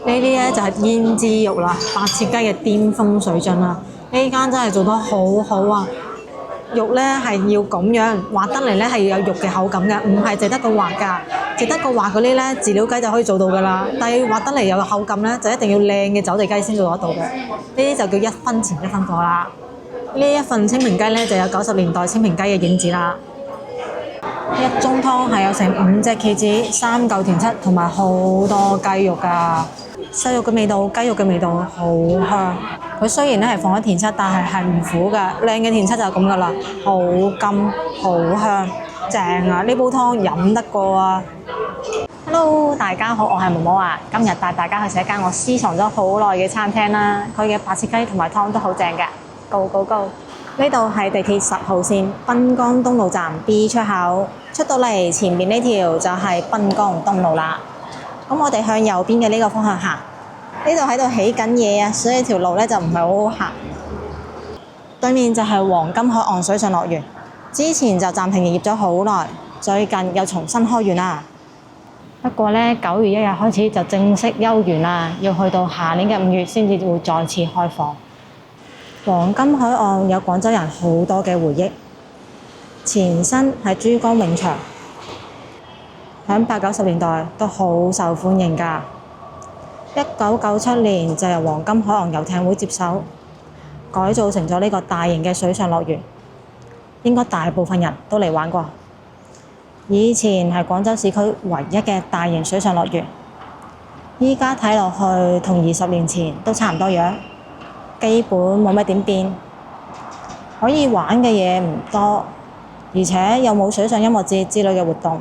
呢啲咧就係胭脂肉啦，白切雞嘅巔峰水準啦。呢間真係做得好好啊！肉咧係要咁樣滑得嚟咧係要有肉嘅口感嘅，唔係淨得個滑㗎。淨得個滑嗰啲咧，飼料雞就可以做到㗎啦。但係滑得嚟有口感咧，就一定要靚嘅走地雞先做得到嘅。呢啲就叫一分錢一分貨啦。呢一份清明雞咧就有90年代清明雞嘅影子啦。一盅湯係有成5隻茄子、3嚿田七同埋好多雞肉㗎。瘦肉嘅味道、雞肉嘅味道好香。佢雖然咧係放咗田七，但係唔苦㗎。靚嘅田七就係咁㗎啦，好甘好香，正啊！呢煲湯飲得過啊！ Hello， 大家好，我係毛毛啊。今日帶大家去食一間我私藏咗好耐嘅餐廳啦。佢嘅白切雞同埋湯都好正㗎。Go go go！呢度係地鐵10號線濱江東路站 B 出口，出到嚟前面呢條就係濱江東路啦。咁我哋向右邊嘅呢個方向行，呢度喺度起緊嘢啊，所以條路咧就唔係好好行。對面就係黃金海岸水上樂園，之前就暫停營業咗好耐，最近又重新開園啦。不過咧，9月1日開始就正式休園啦，要去到下年嘅5月先至會再次開放。黃金海岸有廣州人好多嘅回憶，前身係珠江泳場，喺80、90年代都好受歡迎㗎。1997年就由黃金海岸遊艇會接手，改造成咗呢個大型嘅水上樂園，應該大部分人都嚟玩過。以前係廣州市區唯一嘅大型水上樂園，依家睇落去同20年前都差唔多樣，基本冇乜點變。可以玩嘅嘢唔多，而且又冇水上音樂節之類嘅活動，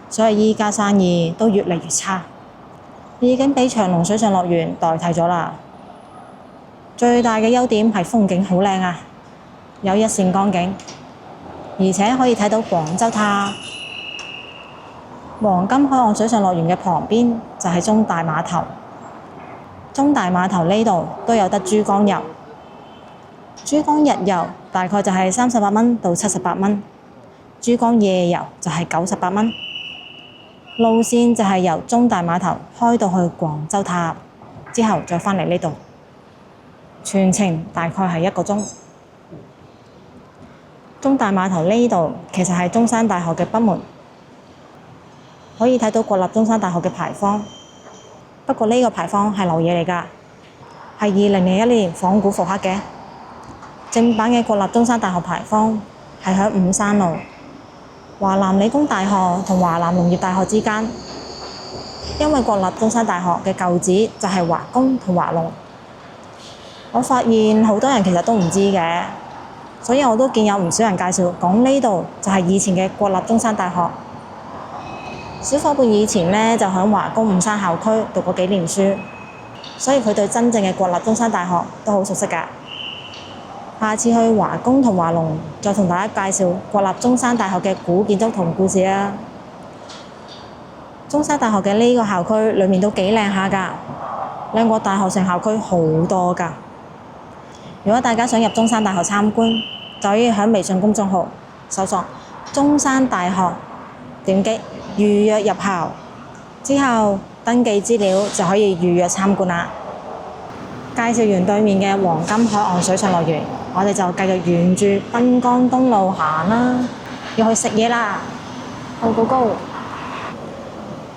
所以依家生意都越嚟越差，已經俾長隆水上樂園代替咗啦。最大嘅優點係風景好靚啊，有一線江景，而且可以睇到廣州塔。黃金海岸水上樂園嘅旁邊就係中大碼頭，中大碼頭呢度都有得珠江遊。珠江日遊大概就係38蚊到78蚊，珠江夜遊就係98蚊。路線就係由中大碼頭開到去廣州塔，之後再返嚟呢度，全程大概係1個鐘。中大碼頭呢度其實係中山大學嘅北門，可以睇到國立中山大學嘅牌坊。不過呢個牌坊係流嘢嚟㗎，係2001年仿古復刻嘅。正版嘅國立中山大學牌坊係喺五山路華南理工大學同華南農業大學之間，因為國立中山大學嘅舊址就係華工同華農。我發現好多人其實都唔知嘅，所以我都見有唔少人介紹講呢度就係以前嘅國立中山大學。小伙伴以前呢，就喺華工五山校區讀過幾年書，所以佢對真正嘅國立中山大學都好熟悉㗎。下次去華工同華農，再同大家介紹國立中山大學嘅古建築同故事啊！中山大學嘅呢個校區裏面都幾靚下㗎，靚過大學城校區好多㗎。如果大家想入中山大學參觀，就可以喺微信公眾號搜索中山大學，點擊預約入校，之後登記資料就可以預約參觀啦。介紹完對面嘅黃金海岸水上樂園，我哋就繼續沿住濱江東路行啦，要去食嘢啦。Go go go！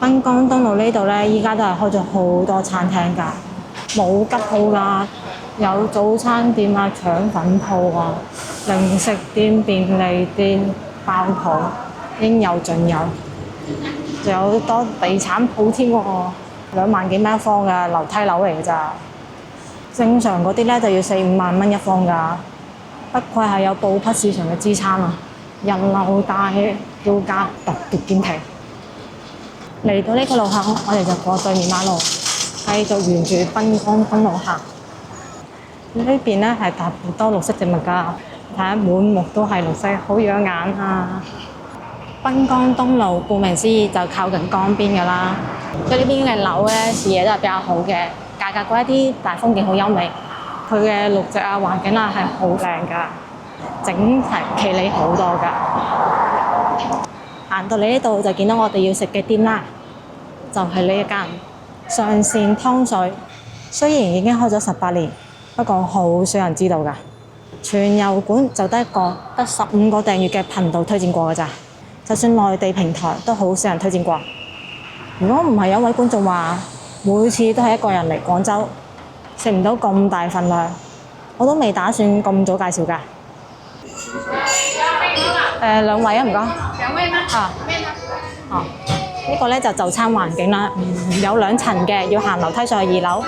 濱江東路呢度呢，依家都係開咗好多餐廳㗎，冇吉鋪㗎，有早餐店啊、腸粉鋪啊、零食店、便利店、包鋪，應有盡有。仲有好多地產鋪添喎，2萬幾蚊一方㗎，樓梯樓嚟㗎咋。正常嗰啲咧就要4、5萬蚊一方㗎，不愧係有布匹市場嘅支撐啊！人流大，叫價特別堅挺。嚟到呢個路口，我哋就過對面馬路，繼續沿住濱江東路行。呢邊咧係特別多綠色植物㗎，睇下滿目都係綠色，好養眼啊！濱江東路顧名思義就靠近江邊㗎啦，所以呢邊嘅樓咧視野都係比較好嘅。價格貴一啲，但係風景好優美。佢嘅綠植啊、環境啊係好靚㗎，整齊企理好多㗎。行到嚟呢度就見到我哋要食嘅店啦，就係呢一間上善湯水雖然已經開咗18年，不過好少人知道㗎。全油管就得15個訂閱嘅頻道推薦過㗎咋，就算內地平台都好少人推薦過。如果唔係有位觀眾話，每次都係一個人嚟廣州，食唔到咁大份量，我都未打算咁早介紹㗎。兩位啊，唔該。兩位嗎？啊。哦。呢個咧就餐環境啦，有2層嘅，要行樓梯上去2樓。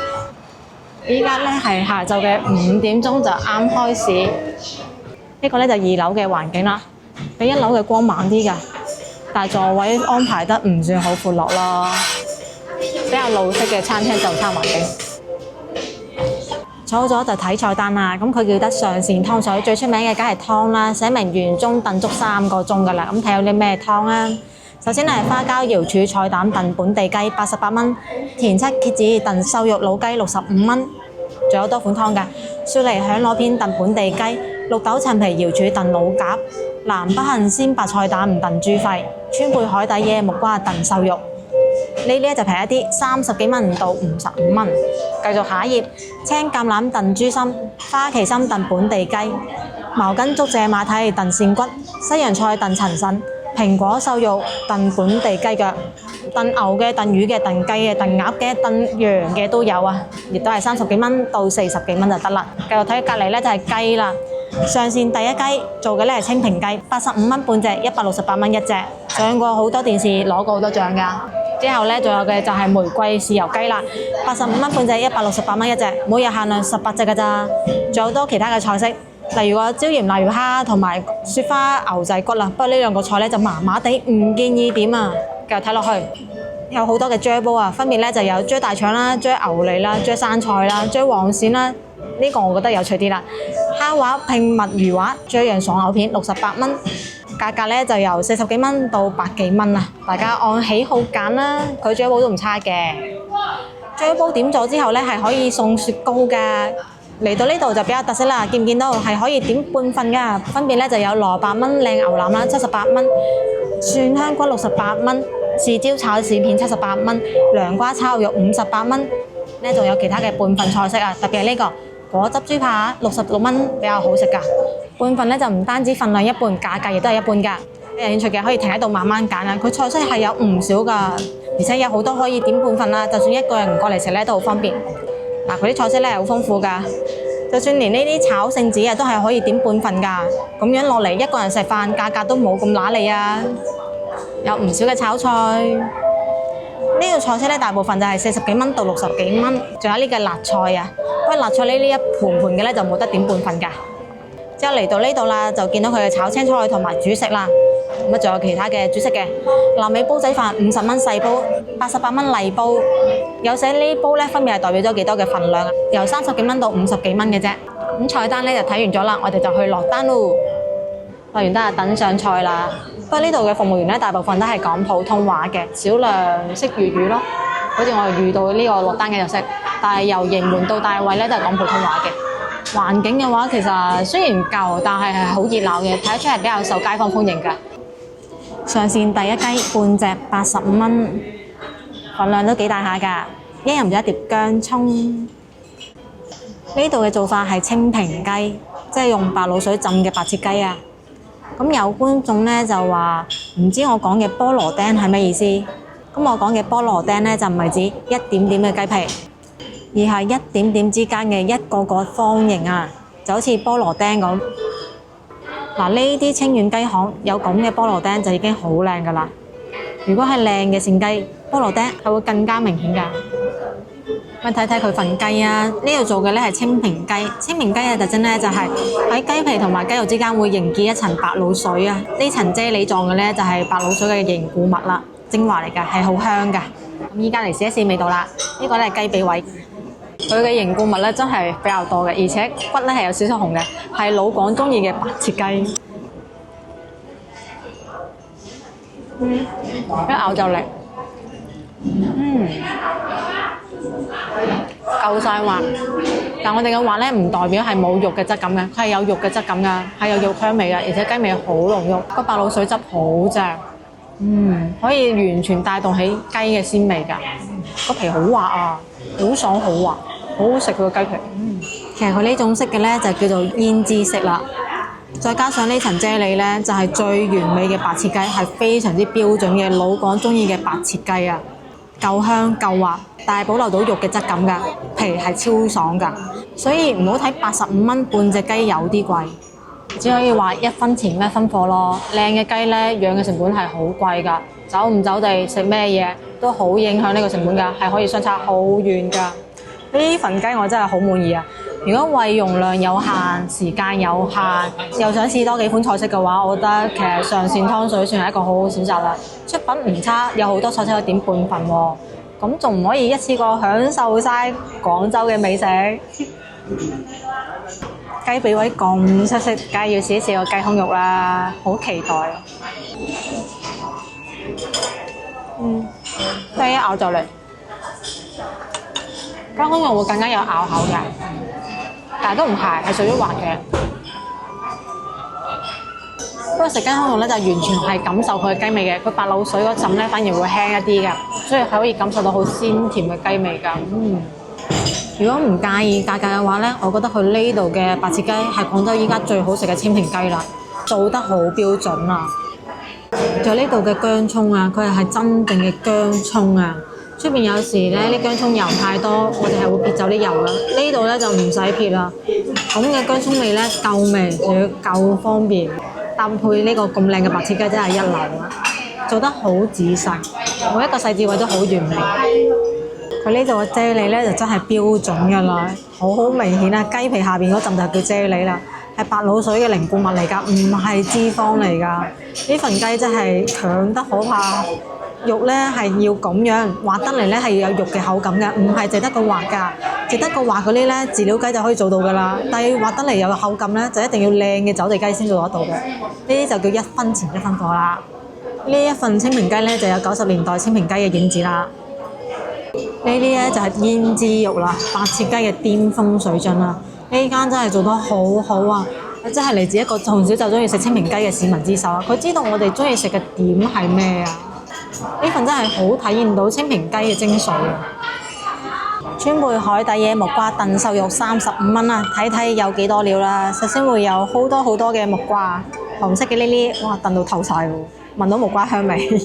依家咧係下晝嘅5點鐘就啱開市。呢個咧就2樓嘅環境啦，比1樓嘅光猛啲㗎，但係座位安排得唔算好闊落咯，比較老式嘅餐廳就餐環境。坐咗就睇菜單啦，咁佢叫得上善湯水，最出名嘅梗係湯啦，寫明原中燉足3個鐘㗎啦。咁睇有啲咩湯啊？首先係花膠瑤柱菜膽燉本地雞88蚊，田七蠍子燉瘦肉老雞65蚊，仲有多款湯㗎，雪梨響螺片燉本地雞，綠豆陳皮瑤柱燉老鴿，南北杏鮮白菜膽燉豬肺，川貝海底野木瓜燉瘦肉。呢啲就平一啲，30幾蚊到55蚊。繼續下一頁，青橄欖燉豬心，花旗參燉本地雞，茅根竹蔗馬蹄燉扇骨，西洋菜燉陳腎，蘋果瘦肉燉本地雞腳，燉牛嘅、燉魚嘅、燉雞嘅、燉鴨嘅、燉羊嘅都有啊，亦都係30幾蚊到40幾蚊就得啦。繼續睇隔離咧就係雞啦，上線第一雞做嘅咧係清平雞，85蚊半隻，168蚊一隻，上過好多電視，攞過好多獎㗎。之後咧仲有嘅就係玫瑰豉油雞啦，85蚊半隻，168蚊一隻，每日限量18隻㗎咋。仲有好多其他嘅菜式，例如個椒鹽瀨魚蝦同埋雪花牛仔骨啦。不過呢2個菜咧就麻麻地，唔建議點啊。繼續睇落去，有好多嘅啫煲啊，分別咧就有啫大腸啦、啫牛脷啦、啫生菜啦、啫黃鱔啦。呢個我覺得有趣啲啦。蝦滑拼墨魚滑，啫洋爽牛片68蚊。價格咧就由40幾蚊到百幾蚊啊！大家按喜好揀啦，佢啫煲都唔差嘅。啫煲點咗之後咧係可以送雪糕㗎。嚟到呢度就比較特色啦，見唔見到係可以點半份㗎？分別咧就有蘿蔔炆靚牛腩啦，78蚊；蒜香骨68蚊；豉椒炒鱔片78蚊；涼瓜炒肉58蚊。呢仲有其他嘅半份菜式啊，特別係呢個果汁豬扒66蚊，比較好食㗎。半份咧就唔單止份量一半，價格亦都係一半㗎。有興趣嘅可以停喺度慢慢揀啊。佢菜式係有唔少㗎，而且有好多可以點半份啦。就算一個人過嚟食咧都好方便。嗱，佢啲菜式咧係好豐富㗎。就算連呢啲炒聖子啊都係可以點半份㗎。咁樣落嚟一個人食飯，價格都冇咁揦脷啊。有唔少嘅炒菜。呢個菜式咧大部分就係40幾蚊到60幾蚊。仲有呢個辣菜啊，不過辣菜呢一盤盤嘅咧就冇得點半份㗎。之後嚟到呢度啦，就見到佢嘅炒青菜同埋主食啦。咁啊，仲有其他嘅主食嘅臘味煲仔飯50蚊細煲，88蚊例煲。有寫呢煲咧，分別係代表咗幾多嘅份量啊？由30幾蚊到50幾蚊嘅啫。咁菜單咧就睇完咗啦，我哋就去落單咯。落完單就等上菜啦。不過呢度嘅服務員咧，大部分都係講普通話嘅，少量識粵語咯。好似我哋遇到呢個落單嘅就識，但係由營門到大圍咧都係講普通話嘅。環境嘅話，其實雖然舊，但係係好熱鬧嘅，睇得出係比較受街坊歡迎㗎。上線第一雞半隻85蚊，份量都幾大下㗎。一人就一碟薑葱。呢度嘅做法係清平雞，即係用白滷水浸嘅白切雞啊。咁有觀眾咧就話唔知我講嘅菠蘿釘係咩意思？咁我講嘅菠蘿釘咧就唔係指一點點嘅雞皮，而係一點點之間嘅一個個方形啊，就好似菠蘿釘咁。嗱，呢啲清遠雞行有咁嘅菠蘿釘就已經好靚㗎啦。如果係靚嘅扇雞，菠蘿釘係會更加明顯㗎。咁睇睇佢份雞啊，呢度做嘅咧係清平雞。清平雞嘅特徵咧就係喺雞皮同埋雞肉之間會凝結一層白滷水啊。呢層啫喱狀嘅咧就係白滷水嘅凝固物啦，精華嚟㗎，係好香㗎。咁依家嚟試一試味道啦。呢個咧係雞髀位，佢嘅凝固物咧真係比較多嘅，而且骨咧係有少少紅嘅，係老廣中意嘅白切雞。一咬就嚟，夠晒滑。但我哋嘅滑咧唔代表係冇肉嘅質感嘅，佢係有肉嘅質感㗎，係有肉香味㗎，而且雞味好濃郁，個白滷水汁好正。可以完全帶動起雞嘅鮮味㗎。個皮好滑啊，好爽好滑，好好食佢個雞皮。其實佢呢種式嘅咧就叫做胭脂式啦，再加上呢層啫喱咧就係最完美嘅白切雞，係非常之標準嘅老廣中意嘅白切雞啊，夠香夠滑，但係保留到肉嘅質感㗎，皮係超爽㗎，所以唔好睇85蚊半隻雞有啲貴。只可以話一分錢一分貨咯，靚嘅雞咧養嘅成本係好貴㗎，走唔走地食咩嘢都好影響呢個成本㗎，係可以相差好遠㗎。呢份雞我真係好滿意啊！如果胃容量有限、時間有限，又想試多幾款菜式嘅話，我覺得其實上線湯水算係一個好好選擇啦。出品唔差，有好多菜式可以點半份喎，咁仲唔可以一次過享受晒廣州嘅美食？雞髀位咁出色，梗係要試一試個雞胸肉啦，好期待。第一咬就嚟，雞胸肉會更加有咬口嘅，但係都唔係，係屬於滑嘅。不過食雞胸肉咧就完全係感受佢嘅雞味嘅，佢白滷水嗰陣咧反而會輕一啲嘅，所以係可以感受到好鮮甜嘅雞味㗎。如果唔介意價格嘅話咧，我覺得佢呢度嘅白切雞係廣州依家最好食嘅千平雞啦，做得好標準啊！仲有呢度嘅薑葱啊，佢係真正嘅薑葱啊！出邊有時咧啲薑葱油太多，我哋係會撇走啲油㗎。呢度咧就唔使撇啦，咁嘅薑葱味咧夠味，仲要夠方便，搭配呢個咁靚嘅白切雞真係一流啊！做得好仔細，每一個細節位都好完美。佢呢度嘅啫喱咧就真係標準㗎啦，好明顯啊！雞皮下邊嗰陣就叫啫喱啦，係白滷水嘅凝固物嚟㗎，唔係脂肪嚟㗎。呢份雞真係強得可怕，肉咧係要咁樣滑得嚟咧係要有肉嘅口感㗎，唔係淨得個滑㗎，淨得個滑嗰啲咧飼料雞就可以做到㗎啦。但係滑得嚟有口感咧，就一定要靚嘅走地雞先做得到嘅。呢啲就叫一分錢一分貨啦。呢一份清平雞咧就有90年代清平雞嘅影子啦。呢啲咧就係胭脂肉啦，白切雞嘅巔峰水準啦。呢間真係做得好好啊！真係嚟自一個從小就中意食清平雞嘅市民之手啊！佢知道我哋中意食嘅點係咩啊？呢份真係好體現到清平雞嘅精髓啊！川貝海底椰木瓜燉瘦肉35蚊啊！睇睇有幾多料啦。首先會有好多好多嘅木瓜，紅色嘅呢啲，哇燉到透晒喎，聞到木瓜香味。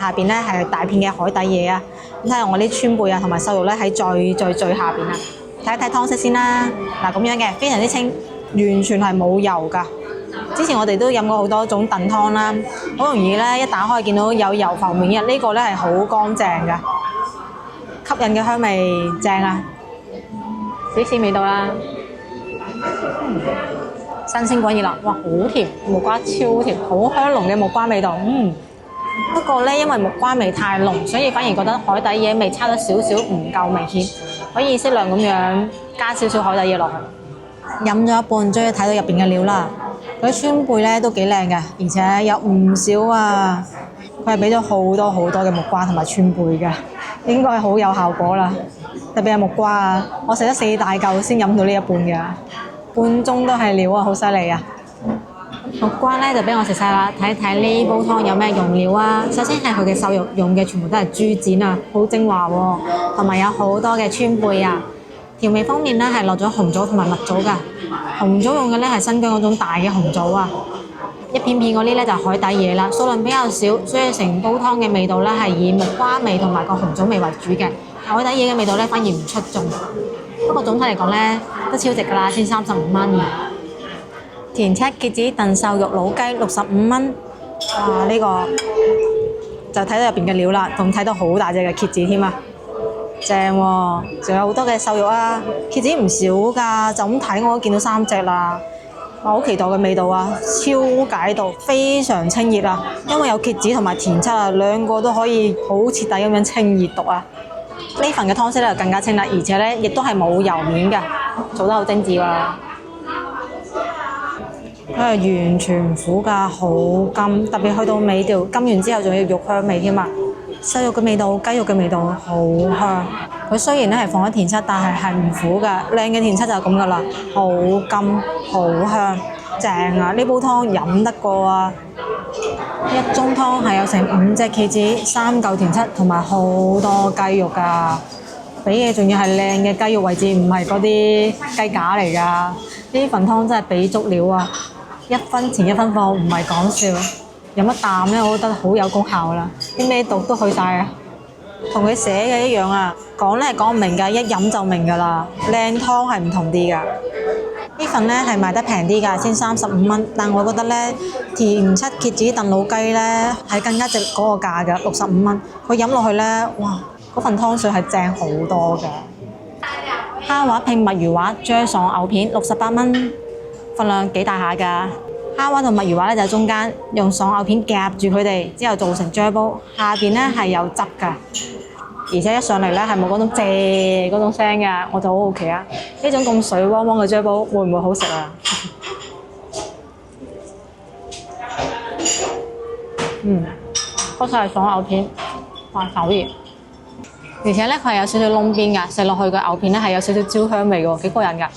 下邊咧係大片嘅海底椰啊！咁睇下我啲川貝啊同埋瘦肉咧喺最下邊啊！睇一睇湯色先啦。嗱咁樣嘅，非常之清，完全係冇油㗎。之前我哋都飲過好多種燉湯啦，好容易咧一打開見到有油浮面嘅，呢個咧係好乾淨㗎，吸引嘅香味正啊！試試味道啦，新鮮滾熱辣，哇好甜，木瓜超甜，好香濃嘅木瓜味道，不過咧因為木瓜味太濃，所以反而覺得海底椰味差咗少少，唔夠明顯，可以適量咁樣加少少海底椰落去。飲咗一半，終於睇到入邊嘅料啦。嗰啲川貝咧都幾靚嘅，而且有唔少啊。佢係俾咗好多好多嘅木瓜同埋川貝嘅，應該好有效果啦。特別係木瓜啊，我食咗4大嚿先飲到呢一半嘅，半盅都係料啊，好犀利啊！木瓜咧就俾我食晒啦，睇睇呢煲湯有咩用料啊？首先係佢嘅瘦肉，用嘅全部都係豬展啊，好精華喎，同埋有好多嘅川貝啊。調味方面咧係落咗紅棗同埋蜜棗㗎，紅棗用嘅咧係新疆嗰種大嘅紅棗啊，一片片嗰啲咧就係海底椰啦，數量比較少，所以成煲湯嘅味道咧係以木瓜味同埋個紅棗味為主嘅，海底椰嘅味道咧反而唔出眾。不過總體嚟講咧都超值㗎啦，先35蚊。田七蠍子燉瘦肉老雞65蚊，哇！呢個就睇到入邊嘅料啦，仲睇到好大隻嘅蠍子添啊，正喎！仲有好多嘅瘦肉啊，蠍子唔少㗎，就咁睇我都見到3隻啦。我好期待嘅味道啊，超解毒，非常清熱啊！因為有蠍子同埋田七啊，兩個都可以好徹底咁樣清熱毒啊！呢份嘅湯色咧就更加清啦，而且咧亦都係冇油面嘅，做得好精緻喎。佢係完全唔苦㗎，好甘，特別去到尾調，甘完之後仲要肉香味添啊！瘦肉嘅味道、雞肉嘅味道好香。佢雖然咧係放咗田七，但係唔苦㗎，靚嘅田七就係咁㗎啦，好甘好香，正啊！呢煲湯飲得過啊！一盅湯係有成5隻茄子、3嚿田七同埋好多雞肉㗎，俾嘅仲要係靚嘅雞肉位置，唔係嗰啲雞架嚟㗎。呢份湯真係俾足料啊！1分錢1分貨，唔係講笑。飲一啖咧，我覺得好有功效啦，啲咩毒都去晒啊！同佢寫嘅一樣啊，講咧係講唔明㗎，一飲就明㗎啦。靚湯係唔同啲㗎。呢份咧係賣得平啲㗎，先35蚊，但我覺得咧田七蠍子燉老雞咧係更加值嗰個價㗎，65蚊。佢飲落去咧，哇！嗰份湯水係正好多㗎。蝦滑拼墨魚滑啫爽牛片68蚊，份量幾大下㗎。蝦滑同墨魚滑咧就中間用爽牛片夾住佢哋，之後做成啫煲，下邊咧係有汁㗎，而且一上嚟咧係冇嗰種謝嗰種聲㗎，我就好好奇啊！呢種咁水汪汪嘅啫煲會唔會好食啊？嗰晒係爽牛片，哇手熱，而且咧佢係有少少燶邊㗎，食落去個牛片咧係有少少焦香味㗎，幾過癮㗎！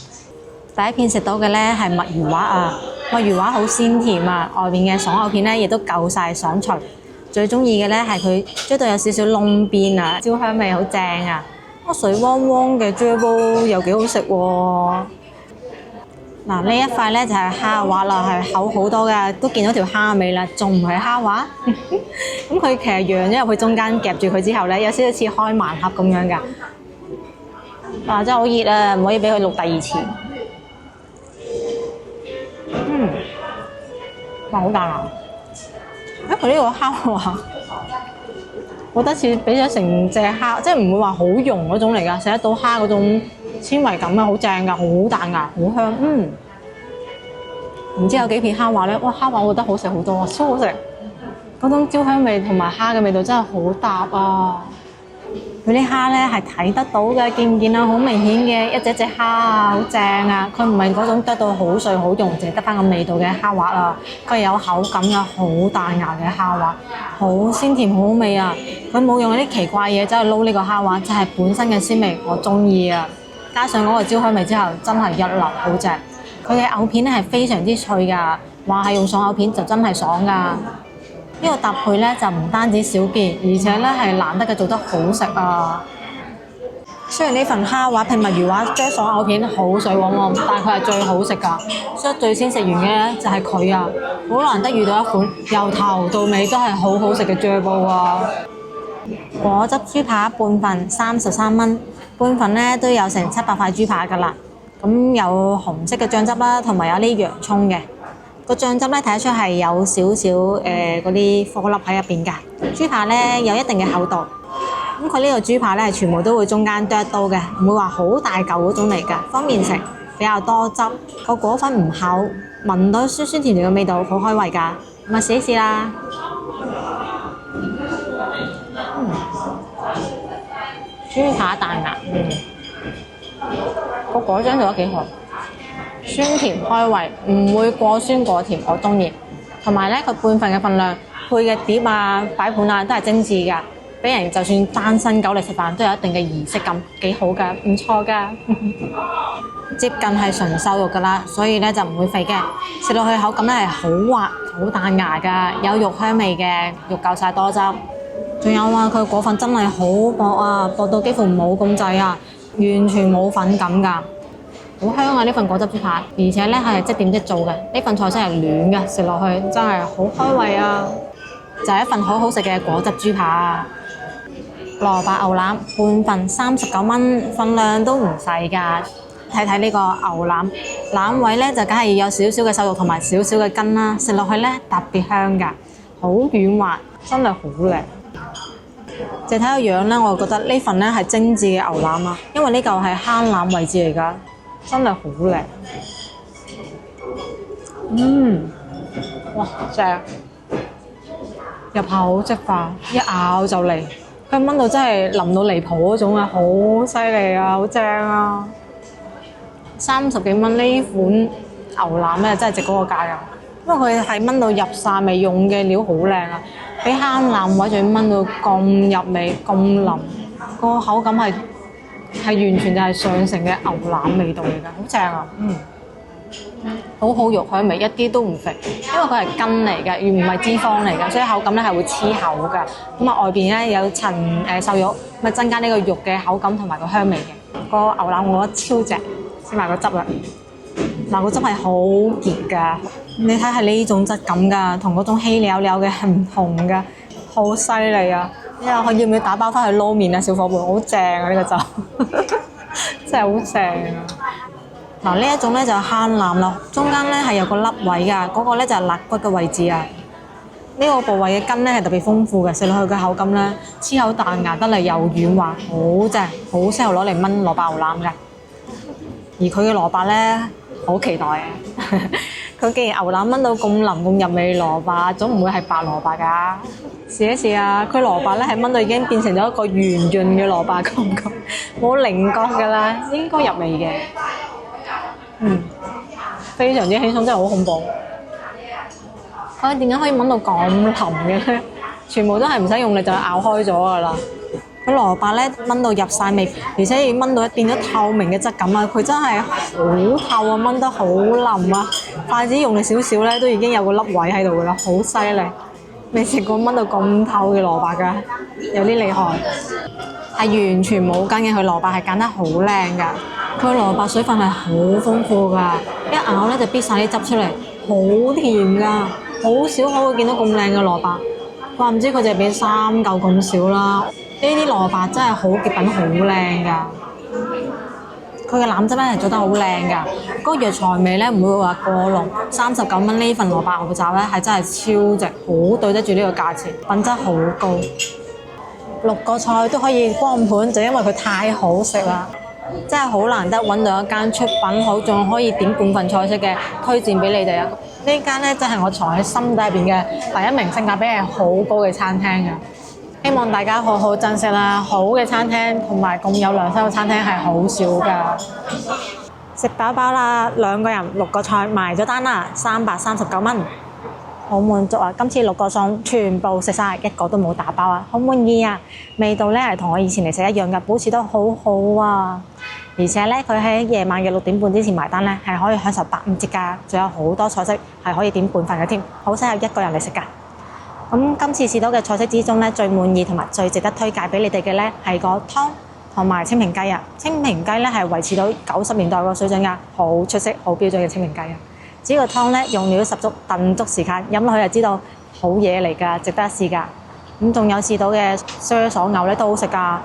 第一片食到嘅咧係墨魚滑啊，墨魚滑好鮮甜啊，外邊嘅爽牛片咧亦都夠晒爽脆。最中意嘅咧係佢追到有少少燶邊啊，焦香味好正啊！水汪汪嘅啫煲又幾好食喎。嗱呢一塊咧就係蝦滑啦，係厚好多㗎，都見到條蝦尾啦，仲唔係蝦滑？咁佢其實揚咗入去中間夾住佢之後咧，有少少似開盲盒咁樣㗎。哇！真係好熱啊，唔可以俾佢錄第二次。哇！好大啊！佢呢個蝦滑，我覺得似俾咗成隻蝦，即係唔會話好溶嗰種嚟㗎，食得到蝦嗰種纖維感啊，好正㗎，好彈牙，好香。唔知有幾片蝦滑咧？哇！蝦滑我覺得好食好多，超好食。嗰種焦香味同埋蝦嘅味道真係好搭啊！佢啲蝦咧係睇得到嘅，見唔見啊？好明顯嘅一隻隻蝦啊，好正啊！佢唔係嗰種得到好碎好溶，淨係得翻個味道嘅蝦滑啊！佢有口感，有好彈牙嘅蝦滑，好鮮甜好好味啊！佢冇用嗰啲奇怪嘢走去撈呢個蝦滑，就係本身嘅鮮味，我中意啊！加上嗰個焦香味之後，真係一流，好正！佢嘅牛片咧係非常之脆㗎，話係用爽牛片就真係爽㗎。呢個搭配咧就唔單止少見，而且咧係難得嘅做得好食啊！雖然呢份蝦滑拼墨魚滑啫爽牛片好水汪汪，但係佢係最好食㗎，所以最先食完嘅咧就係佢啊！好難得遇到一款由頭到尾都係好好食嘅啫煲啊！果汁豬扒半份33蚊，半份咧都有成700塊豬扒㗎啦。咁有紅色嘅醬汁啦，同埋有啲洋葱嘅。個醬汁咧睇得出係有少少嗰啲顆粒喺入邊㗎。豬扒咧有一定嘅厚度，咁佢呢個豬扒咧係全部都會中間剁刀嘅，唔會話好大嚿嗰種嚟㗎，方便食，比較多汁。個果粉唔厚，聞到酸酸甜甜嘅味道，好開胃㗎。咁啊試一試啦。豬扒彈牙，個果醬做得幾好。酸甜開胃，唔會過酸過甜，我中意。同埋咧，佢半份嘅份量，配嘅碟啊、擺盤啊都係精緻㗎，俾人就算單身狗嚟食飯都有一定嘅儀式感，幾好㗎，唔錯㗎。接近係純瘦肉㗎啦，所以咧就唔會肥嘅。食落去口感咧係好滑、好彈牙㗎，有肉香味嘅，肉夠晒多汁。仲有啊，佢果粉真係好薄啊，薄到幾乎冇咁滯啊，完全冇粉感㗎。好香啊！呢份果汁豬扒，而且咧係即點即做嘅。呢份菜真係暖嘅，食落去真係好開胃啊！就係一份好好食嘅果汁豬扒啊！蘿蔔牛腩半份39蚊，份量都唔細㗎。睇睇呢個牛腩，腩位咧就梗係要有少少嘅瘦肉同埋少少嘅筋啦。食落去咧特別香㗎，好軟滑，真係好靚。淨睇個樣咧，我覺得呢份咧係精緻嘅牛腩啊，因為呢嚿係坑腩位置嚟㗎。真係好靚，哇正，入口即化，一咬就嚟，佢炆到真係腍到離譜嗰種啊，好犀利啊，好正啊！30幾蚊呢款牛腩咧，真係值嗰個價啊！因為佢係炆到入晒味，用嘅料好靚啊，比坑腩位仲要炆到咁入味、咁腍，個口感係完全就係上乘嘅牛腩味道嚟㗎，好正啊！好好肉香味，一啲都唔肥，因為佢係筋嚟嘅，而唔係脂肪嚟嘅，所以口感咧係會黐口㗎。咁啊外邊咧有層瘦肉，咁啊增加呢個肉嘅口感同埋個香味嘅。個牛腩我覺得超正，試埋個汁啦。嗱個汁係好結㗎，你睇係呢種質感㗎，同嗰種稀溜溜嘅係唔同㗎，好犀利啊！你話要唔要打包翻去撈麵啊，小伙伴？好正啊呢個汁，真係好正啊！嗱呢一種咧就係慳腩啦，中間咧係有個粒位㗎，嗰個咧就係肋骨嘅位置啊。呢個部位嘅筋咧係特別豐富嘅，食落去嘅口感咧黐口彈牙得嚟又軟滑，好正，好適合攞嚟炆蘿蔔牛腩㗎。而佢嘅蘿蔔咧好期待啊！佢既然牛腩炆到咁腍咁入味蘿蔔，總唔會係白蘿蔔㗎。試一試啊！佢蘿蔔咧係炆到已經變成咗一個圓潤嘅蘿蔔感覺，冇棱角㗎啦，應該入味嘅。非常之輕鬆，真係好恐怖。點解可以炆到咁腍嘅咧？全部都係唔使用力就咬開咗㗎啦。佢蘿蔔咧炆到入晒味，而且要炆到變咗透明嘅質感啊！佢真係好透啊，炆得好腍啊！筷子用力少少咧，都已經有個粒位喺度㗎啦，好犀利！未食過炆到咁透嘅蘿蔔㗎，有啲厲害。係完全冇筋嘅，佢蘿蔔係揀得好靚㗎。佢蘿蔔水分係好豐富㗎，一咬咧就逼晒啲汁出嚟，好甜㗎，好少可會見到咁靚嘅蘿蔔。怪唔知佢就係俾3嚿咁少啦。呢啲蘿蔔真係好極品，好靚㗎。佢嘅腩汁咧係做得好靚㗎，嗰個藥材味咧唔會話過濃。39蚊呢份蘿蔔牛雜咧係真係超值，好對得住呢個價錢，品質好高。6個菜都可以光盤，就因為佢太好食啦。真係好難得揾到一間出品好，仲可以點半份菜式嘅，推薦俾你哋啊！呢間咧真係我藏喺心底入邊嘅第一名，性價比係好高嘅餐廳㗎。希望大家好好珍惜啦！好嘅餐廳同埋咁有良心嘅餐廳係好少㗎。食飽飽啦，2個人6個菜埋咗單啦，339蚊，好滿足啊！今次6個餸全部食晒，一個都冇打包啊，好滿意啊！味道咧係同我以前嚟食一樣㗎，保持得好好啊！而且咧，佢喺夜晚嘅6點半之前埋單咧，係可以享受85折㗎，仲有好多菜式係可以點半份嘅添，好適合一個人嚟食㗎。咁今次試到嘅菜式之中咧，最滿意同埋最值得推介俾你哋嘅咧係個湯同埋清平雞啊！清平雞咧係維持到90年代個水準㗎，好出色、好標準嘅清平雞啊！至於個湯咧，用料十足，燉足時間，飲落去就知道好嘢嚟㗎，值得一試㗎。咁仲有試到嘅雙鎖牛咧都好食㗎，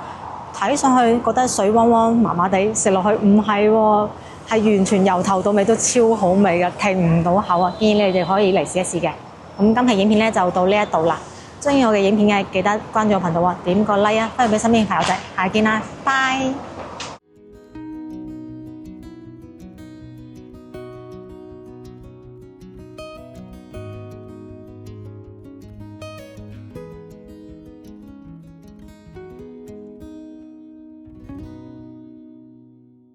睇上去覺得水汪汪麻麻地，食落去唔係喎，係完全由頭到尾都超好味㗎，停唔到口啊！建議你哋可以嚟試一試嘅。咁今期影片咧就到呢一度啦，鍾意我嘅影片嘅記得關注我頻道喎，點個 like 啊，分享俾身邊嘅朋友仔，下次見啦，拜。